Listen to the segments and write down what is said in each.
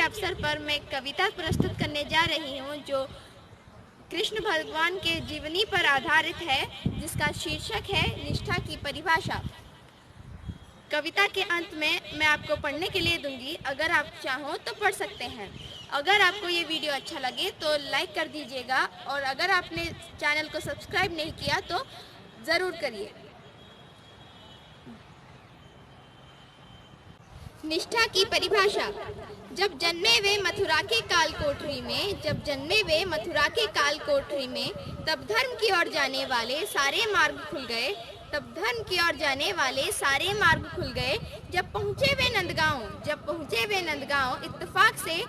अवसर पर मैं कविता प्रस्तुत करने जा रही हूँ जो कृष्ण भगवान के जीवनी पर आधारित है, जिसका शीर्षक है निष्ठा की परिभाषा। कविता के अंत में मैं आपको पढ़ने के लिए दूंगी, अगर आप चाहो तो पढ़ सकते हैं। अगर आपको ये वीडियो अच्छा लगे तो लाइक कर दीजिएगा और अगर आपने चैनल को सब्सक्राइब नहीं किया तो ज़रूर करिए। निष्ठा की परिभाषा। जब जन्मे वे मथुरा के काल कोठरी में, जब जन्मे वे मथुरा के काल कोठरी में, तब धर्म की ओर जाने वाले सारे मार्ग खुल गए, तब धर्म की ओर जाने वाले सारे मार्ग खुल गए। जब पहुँचे वे नंदगांव, जब पहुँचे वे नंदगांव, इत्तेफाक से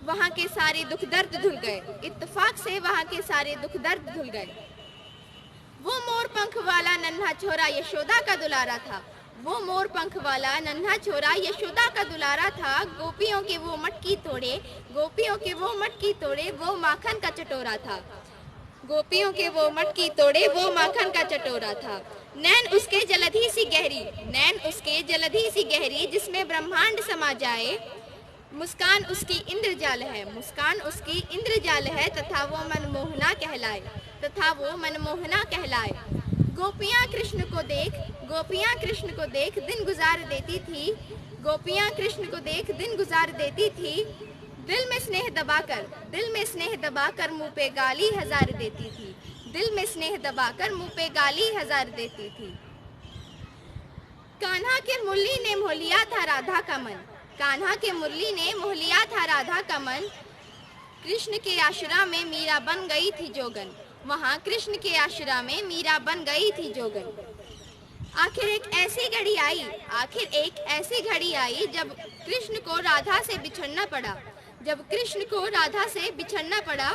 वहाँ के सारे दुख दर्द धुल गए, इत्तेफाक से वहाँ के सारे दुख दर्द धुल गए। वो मोर पंख वाला नन्हा छोरा यशोदा का दुलारा था, वो मोर पंख वाला नन्हा छोरा यशोदा का दुलारा था। गोपियों के वो मटकी तोड़े, गोपियों के वो मटकी तोड़े, वो माखन का चटोरा था, गोपियों के वो मटकी तोड़े, वो माखन का चटोरा था। नैन उसके जलधि सी गहरी, नैन उसके जलधि सी गहरी, जिसमें ब्रह्मांड समा जाए। मुस्कान उसकी इंद्रजाल है, मुस्कान उसकी इंद्रजाल है, तथा वो मनमोहना कहलाए, तथा वो मनमोहना कहलाए। गोपियाँ कृष्ण को देख, गोपियाँ कृष्ण को देख दिन गुजार देती थी, गोपियाँ कृष्ण को देख दिन गुजार देती थी। दिल में स्नेह दबाकर, दिल में स्नेह दबाकर मुँह पे गाली हजार देती थी, दिल में स्नेह दबाकर मुँह पे गाली हजार देती थी। कान्हा के मुरली ने मोह लिया था राधा का मन, कान्हा के मुरली ने मोह लिया था राधा का मन। कृष्ण के आश्रम में मीरा बन गई थी जोगन, वहाँ कृष्ण के आश्रम में मीरा बन गई थी जोगन। आखिर एक ऐसी घड़ी आई, आखिर एक ऐसी घड़ी आई, जब कृष्ण को राधा से बिछड़ना पड़ा, जब कृष्ण को राधा से बिछड़ना पड़ा।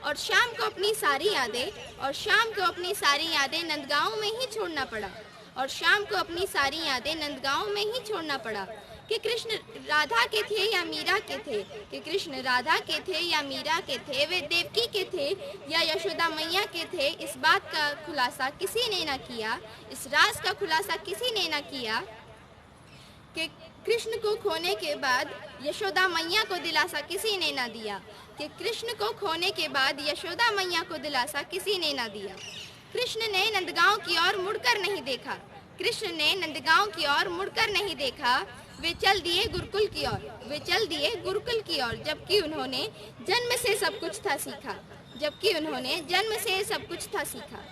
और शाम को अपनी सारी यादें, और शाम को अपनी सारी यादें नंदगांव में ही छोड़ना पड़ा, और शाम को अपनी सारी यादें नंदगांव में ही छोड़ना पड़ा। कि कृष्ण राधा के थे या मीरा के थे, कि कृष्ण राधा के थे या मीरा के थे, वे देवकी के थे या यशोदा मैया के थे, इस बात का खुलासा किसी ने ना किया, इस राज का खुलासा किसी ने ना किया। कि कृष्ण को खोने के बाद यशोदा मैया को दिलासा किसी ने ना दिया, कि कृष्ण को खोने के बाद यशोदा मैया को दिलासा किसी ने ना दिया। कृष्ण ने नंदगांव की ओर मुड़कर नहीं देखा, कृष्ण ने नंदगांव की ओर मुड़कर नहीं देखा। वे चल दिए गुरुकुल की ओर, वे चल दिए गुरुकुल की ओर, जबकि उन्होंने जन्म से सब कुछ था सीखा, जबकि उन्होंने जन्म से सब कुछ था सीखा।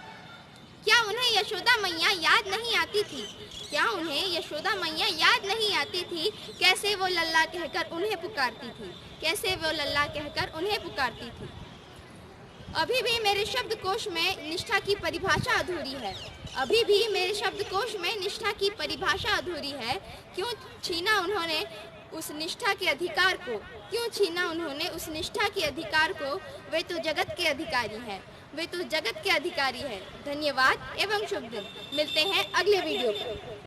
क्या उन्हें यशोदा मैया याद नहीं आती थी, क्या उन्हें यशोदा मैया याद नहीं आती थी? कैसे वो लल्ला कहकर उन्हें पुकारती थी, कैसे वो लल्ला कहकर उन्हें पुकारती थी। अभी भी मेरे शब्दकोश में निष्ठा की परिभाषा अधूरी है, अभी भी मेरे शब्दकोश में निष्ठा की परिभाषा अधूरी है। क्यों छीना उन्होंने उस निष्ठा के अधिकार को, क्यों छीना उन्होंने उस निष्ठा के अधिकार को? वे तो जगत के अधिकारी हैं, वे तो जगत के अधिकारी हैं। धन्यवाद एवं शुभ दिन। मिलते हैं अगले वीडियो पर।